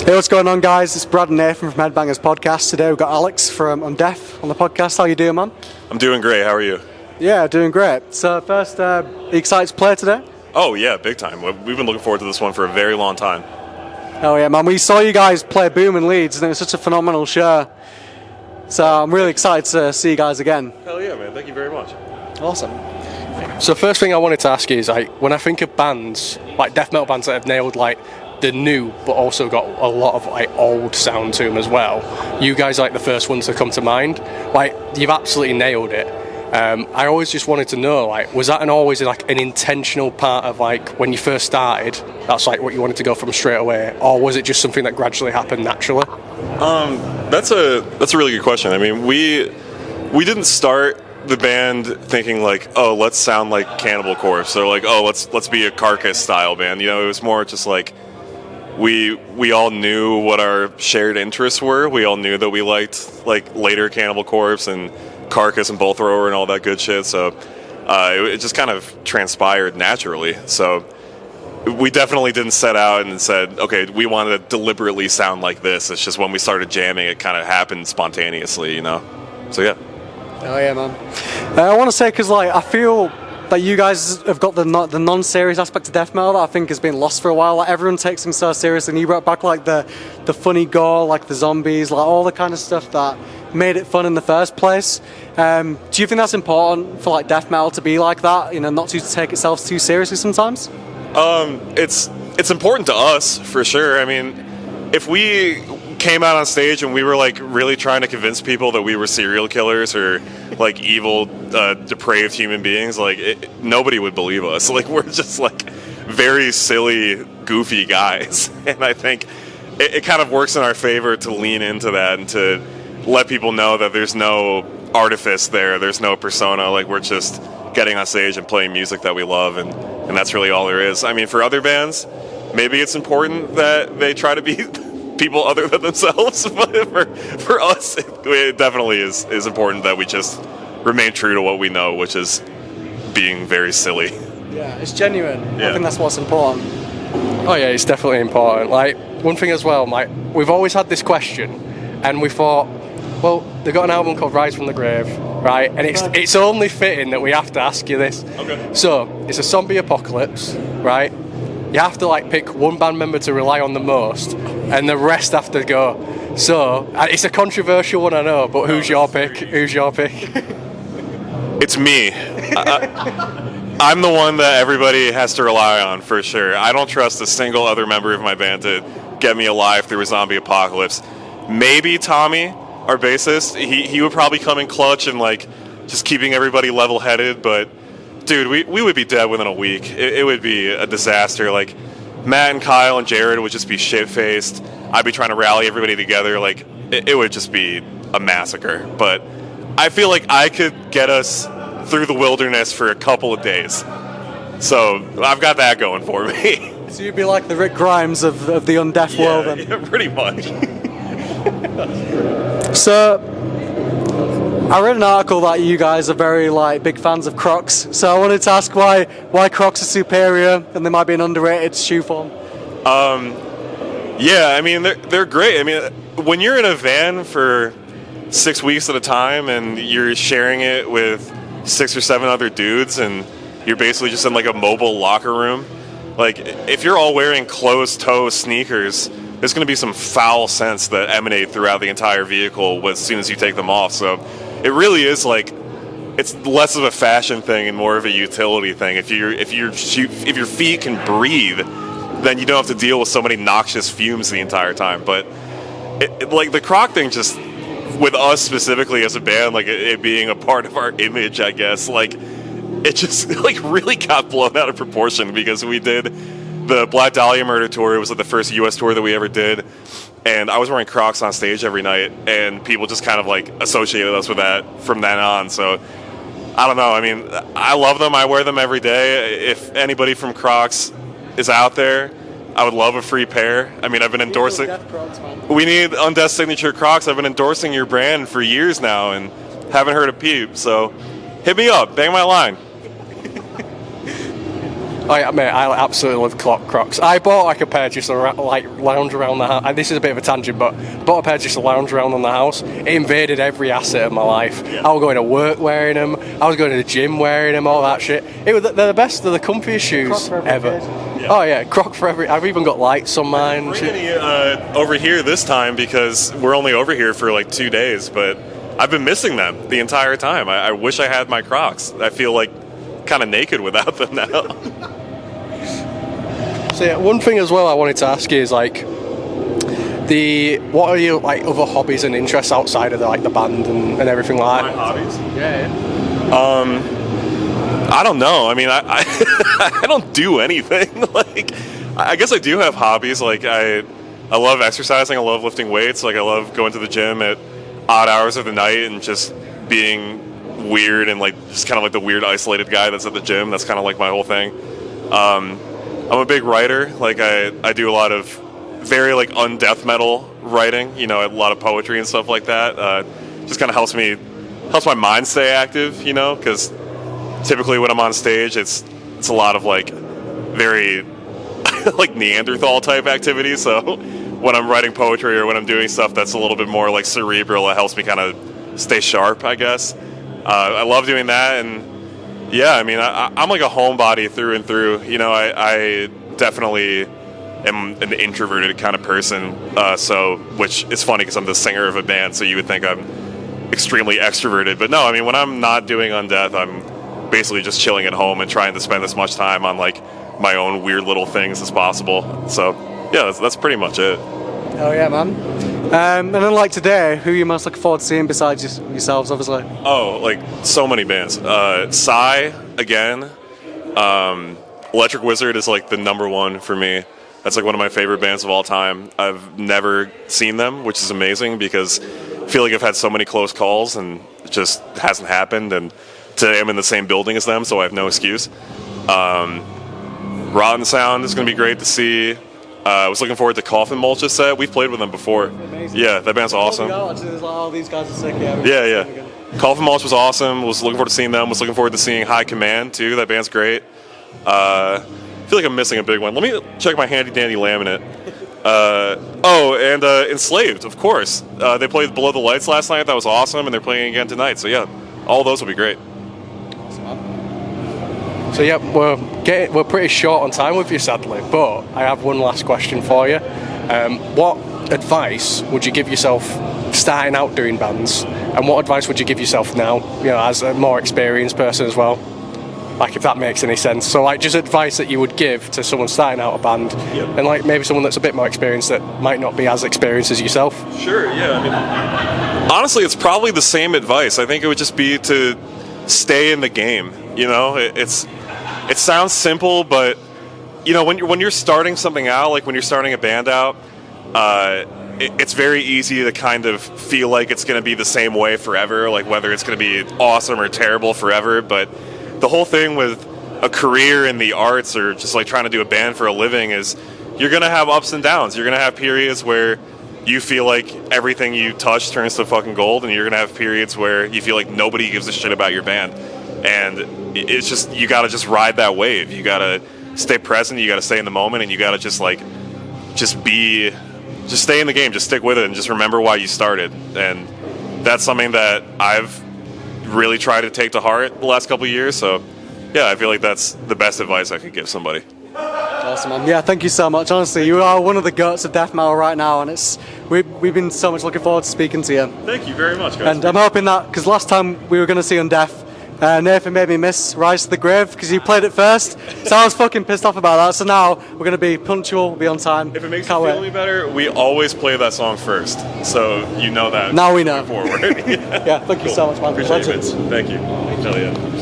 Hey, what's going on, guys? It's Brad and Nathan from Headbangers Podcast. Today we've got Alex from Undeath on the podcast. How you doing, man? I'm doing great. How are you? Yeah, doing great. So first, are you excited to play today? Oh, yeah, big time. We've been looking forward to this one for a very long time. Oh yeah, man. We saw you guys play Boom in Leeds, and it was such a phenomenal show. So I'm really excited to see you guys again. Hell yeah, man. Thank you very much. Awesome. So first thing I wanted to ask you is, like, when I think of bands, like death metal bands that have nailed like the new but also got a lot of like old sound to them as well, you guys are like the first ones to come to mind. Like, you've absolutely nailed it. I always just wanted to know, like, was that always like an intentional part of like when you first started, that's like what you wanted to go from straight away, or was it just something that gradually happened naturally? That's a really good question. I mean, we didn't start the band thinking like, oh, let's sound like Cannibal Corpse, or like, oh, let's be a Carcass style band. You know, it was more just like we all knew what our shared interests were. We all knew that we liked like later Cannibal Corpse and Carcass and Bull Thrower and all that good shit. So it just kind of transpired naturally. So we definitely didn't set out and said, okay, we want to deliberately sound like this. It's just when we started jamming, it kind of happened spontaneously, you know? So yeah. Oh yeah, man. I want to say, because like I feel that you guys have got the non-serious aspect of death metal that I think has been lost for a while. Like, everyone takes things so seriously, and you brought back like the funny gore, like the zombies, like all the kind of stuff that made it fun in the first place. Do you think that's important for like death metal to be like that? You know, not to take itself too seriously sometimes. It's important to us for sure. I mean, if we came out on stage and we were like really trying to convince people that we were serial killers or like evil, depraved human beings, like nobody would believe us. Like, we're just like very silly, goofy guys, and I think it kind of works in our favor to lean into that and to let people know that there's no artifice there's no persona. Like, we're just getting on stage and playing music that we love, and that's really all there is. I mean, for other bands, maybe it's important that they try to be people other than themselves, but for us, it definitely is important that we just remain true to what we know, which is being very silly. Yeah, it's genuine. Yeah. I think that's what's important. Oh yeah, it's definitely important. Like, one thing as well, like, we've always had this question, and we thought, well, they got an album called Rise from the Grave, right? And it's only fitting that we have to ask you this. Okay. So, it's a zombie apocalypse, right? You have to like pick one band member to rely on the most, and the rest have to go. So, it's a controversial one, I know, but who's your pick? Who's your pick? It's me. I'm the one that everybody has to rely on, for sure. I don't trust a single other member of my band to get me alive through a zombie apocalypse. Maybe Tommy, our bassist, he would probably come in clutch and like just keeping everybody level-headed, but dude, we would be dead within a week. It would be a disaster. Like, Matt and Kyle and Jared would just be shit-faced. I'd be trying to rally everybody together. Like, it would just be a massacre. But I feel like I could get us through the wilderness for a couple of days. So I've got that going for me. So you'd be like the Rick Grimes of the Undeath world, then? Yeah, pretty much. So I read an article that you guys are very like big fans of Crocs. So I wanted to ask why Crocs are superior and they might be an underrated shoe form. Yeah, I mean, they're great. I mean, when you're in a van for 6 weeks at a time and you're sharing it with 6 or 7 other dudes and you're basically just in like a mobile locker room, like, if you're all wearing closed-toe sneakers, there's going to be some foul scents that emanate throughout the entire vehicle as soon as you take them off. So it really is like, it's less of a fashion thing and more of a utility thing. If your feet can breathe, then you don't have to deal with so many noxious fumes the entire time. But like the Croc thing, just with us specifically as a band, like it being a part of our image, I guess, like it just like really got blown out of proportion because we did the Black Dahlia Murder tour. It was like the first U.S. tour that we ever did, and I was wearing Crocs on stage every night, and people just kind of like associated us with that from then on. So I don't know. I mean, I love them. I wear them every day. If anybody from Crocs is out there, I would love a free pair. I mean, I've been endorsing. We need Undeath signature Crocs. I've been endorsing your brand for years now, and haven't heard a peep. So hit me up. Bang my line. Oh yeah, mate, I absolutely love crocs. I bought like a pair just to like lounge around the house. And this is a bit of a tangent, but bought a pair just to lounge around on the house. It invaded every asset of my life. Yeah. I was going to work wearing them. I was going to the gym wearing them. All that shit. They're the best. They're the comfiest shoes ever. Yeah. Oh yeah, croc for every. I've even got lights on mine. We're getting over here this time because we're only over here for like 2 days, but I've been missing them the entire time. I wish I had my Crocs. I feel like kind of naked without them now. So yeah, one thing as well I wanted to ask you is like, what are your like other hobbies and interests outside of the band and everything like that? My hobbies? Yeah. I don't know. I mean, I I don't do anything. Like, I guess I do have hobbies. Like, I love exercising. I love lifting weights. Like, I love going to the gym at odd hours of the night and just being weird and like just kind of like the weird isolated guy that's at the gym. That's kind of like my whole thing. I'm a big writer. Like, I do a lot of very like undeath metal writing. You know, a lot of poetry and stuff like that. Just kind of helps my mind stay active. You know, because typically when I'm on stage, it's a lot of like very like Neanderthal type activities. So when I'm writing poetry or when I'm doing stuff that's a little bit more like cerebral, it helps me kind of stay sharp, I guess. I love doing that, and yeah, I mean, I'm like a homebody through and through. You know, I definitely am an introverted kind of person. Which is funny because I'm the singer of a band, so you would think I'm extremely extroverted. But no, I mean, when I'm not doing Undeath, I'm basically just chilling at home and trying to spend as much time on like my own weird little things as possible. So yeah, that's pretty much it. Oh yeah, man. And then like today, who are you most looking forward to seeing besides yourselves, obviously? Oh, like so many bands. Psy again. Electric Wizard is like the number one for me. That's like one of my favorite bands of all time. I've never seen them, which is amazing because I feel like I've had so many close calls and it just hasn't happened. And today I'm in the same building as them, so I have no excuse. Rotten Sound is going to be great to see. I was looking forward to Coffin Mulch's set. We've played with them before. Amazing. Yeah, that band's awesome. These guys are sick. Yeah. Coffin Mulch was awesome. Was looking forward to seeing them. Was looking forward to seeing High Command too. That band's great. I feel like I'm missing a big one. Let me check my handy dandy laminate. And Enslaved, of course. They played Below the Lights last night. That was awesome, and they're playing again tonight. So yeah, all those will be great. So yeah, we're pretty short on time with you, sadly. But I have one last question for you. What advice would you give yourself starting out doing bands, and what advice would you give yourself now? You know, as a more experienced person as well. Like, if that makes any sense. So, like, just advice that you would give to someone starting out a band, and like maybe someone that's a bit more experienced that might not be as experienced as yourself. Sure. Yeah. I mean, honestly, it's probably the same advice. I think it would just be to stay in the game. You know, it sounds simple, but you know, when you're starting something out, like when you're starting a band out, it's very easy to kind of feel like it's going to be the same way forever, like whether it's going to be awesome or terrible forever. But the whole thing with a career in the arts or just like trying to do a band for a living is you're going to have ups and downs. You're going to have periods where you feel like everything you touch turns to fucking gold, and you're going to have periods where you feel like nobody gives a shit about your band. And it's just, you got to just ride that wave. You got to stay present, you got to stay in the moment, and you got to just stay in the game, just stick with it, and just remember why you started. And that's something that I've really tried to take to heart the last couple of years. So yeah, I feel like that's the best advice I could give somebody. Awesome, man. Yeah, thank you so much. Honestly, you are one of the guts of death metal right now, and we've been so much looking forward to speaking to you. Thank you very much, guys. And I'm hoping that, because last time we were going to see Undeath, Nathan made me miss Rise to the Grave because you played it first, so I was fucking pissed off about that. So now we're going to be punctual, be on time. If it makes you feel any better, we always play that song first, so you know that. Now we know. Forward. Yeah, thank you so much, man. Appreciate it. Thank you. Hell yeah.